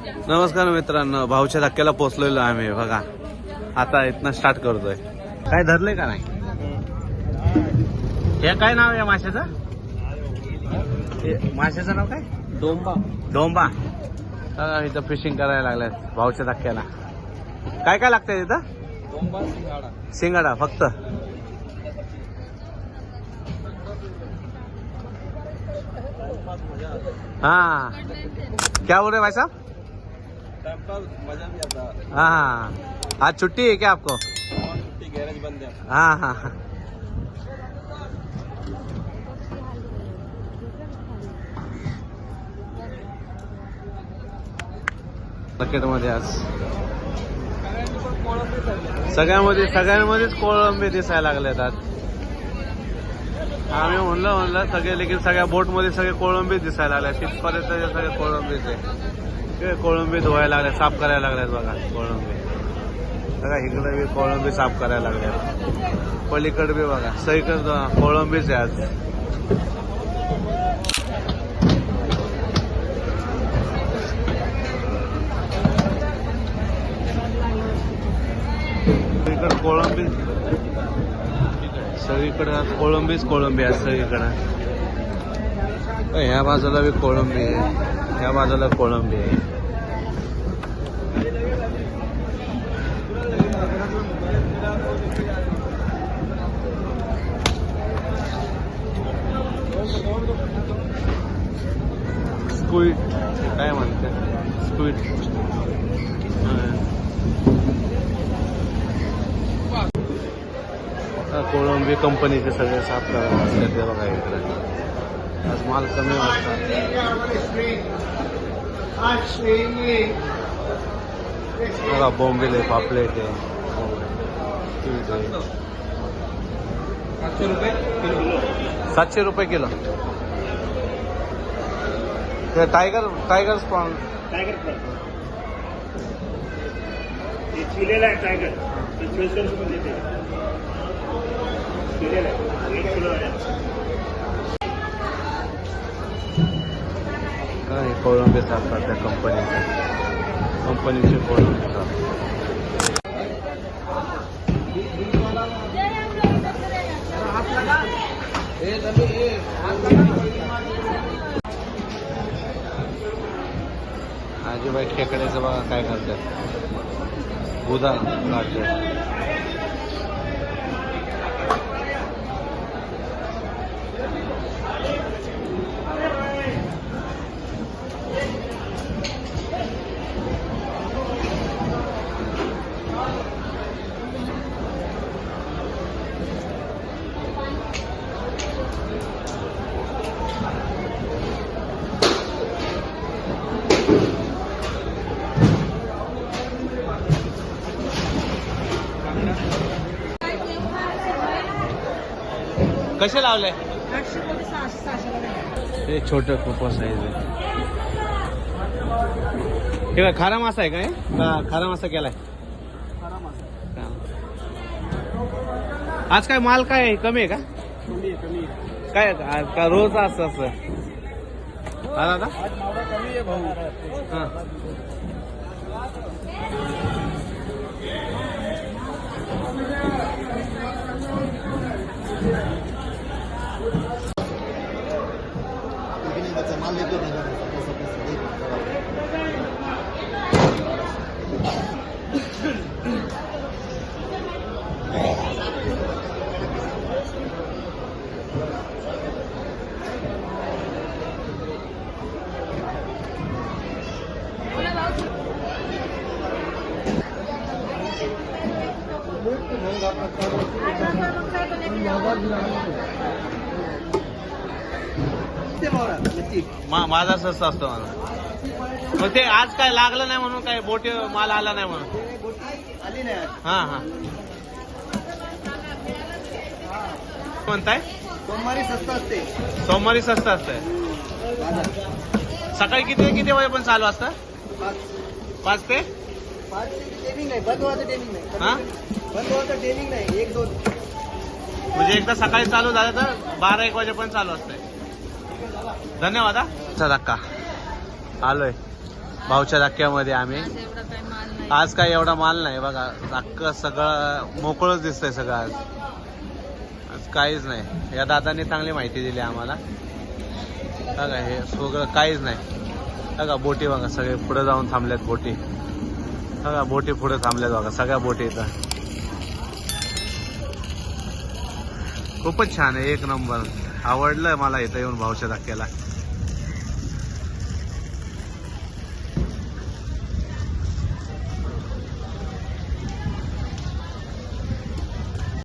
नमस्कार मित्रांनो, भाऊच्या धक्क्याला पोहोचलेलो आम्ही बघा. आता इथनं स्टार्ट करतोय. काय धरलंय का नाही? हे काय नाव आहे माशाचं? माशाचं नाव काय? डोंबा. डोंबा. इथं फिशिंग करायला लागल्यात भाऊच्या धक्क्याला. काय काय लागतंय तिथं? डोंबा, सिंगाडा. शिंगाडा फक्त. हाँ क्या बोल रहे भाई साहब? मजा भी आता है। हाँ हाँ, आज छुट्टी है क्या आपको? छुट्टी, गैरेज बंद है। हाँ हाँ हाँ. मार्केटमध्ये आज सगळ्यांमध्येच कोळंबी दिसायला लागलेत आज. आम्ही म्हणलं सगळे लेकिन सगळ्या बोट मध्ये सगळे कोळंबी दिसायला लागले. तिथपर्यंत सगळे कोळंबीच आहे. कोळंबी धुवायला लागले, साफ करायला लागल्यात बघा. कोळंबी बघा, इकडे बी कोळंबी साफ करायला लागल्यात. पलीकडे बी बघा, सगळीकडे कोळंबीच आहे आज. सगळीकडे कोळंबी, सगळीकडे आज कोळंबी आहे सगळीकडे. ह्या बाजूला बी कोळंबी आहे, ह्या बाजूला कोळंबी आहे. स्क्विड काय म्हणते? स्क्विड. कोळंबी कंपनीचे सगळे साफ करायला असतात ते बघा. इकडे आज माल कमी वाटतात. बघा, बोंबील आहे, पापलेट आहे, 700 रुपये किलो. ते टायगर स्पॉन. चिलेला आहे टायगर. 44 रुपये देते. चिलेला आहे 1 किलो आहे. काय कोळंबी साफ करतात कंपनीचे कोळंबी साफ. आजीबाई खेकड्याचं बघा काय करतात. उदा काढतात. कसे लावले? हे छोट खूप साईज आहे. हे काय खारा मासा आहे काय? खारा मासा केलाय. आज काय माल काय कमी आहे का? कमी काय का रोज असं हा दादा? कमी आहे भाऊ. हा. माझा स्वस्त असतो मला. मग ते आज काय लागलं नाही म्हणून, काय बोट माल आला नाही म्हणून आली नाही. हा हा. म्हणताय सोमवारी स्वस्त असते. सोमवारी स्वस्त असतंय. सकाळी किती वाजे पण चालू असतं? 5 ते 5 टायमिंग नाही. बंद व्हायचं टायमिंग नाही. हा, बंद व्हायचं टायमिंग नाही. 1-2 म्हणजे एकदा सकाळी चालू झालं तर 12-1 वाजेपर्यंत चालू असतंय. धन्यवाद. हा धक्का आलोय. भाऊच्या धक्क्यामध्ये आम्ही आज एवढा काही माल नाही. आज काय एवढा माल नाही बघा. अख्खं सगळं मोकळंच दिसतंय सगळं आज. आज काहीच नाही. या दादांनी चांगली माहिती दिली आम्हाला. बघा हे सगळं काहीच नाही. बघा बोटी बघा सगळे पुढे जाऊन थांबल्यात बोटी. बघा बोटी पुढे थांबल्यात बघा सगळ्या बोटी इथं. खूपच छान आहे. एक नंबर. आवडलं मला इथं येऊन भाऊच्या धक्क्याला.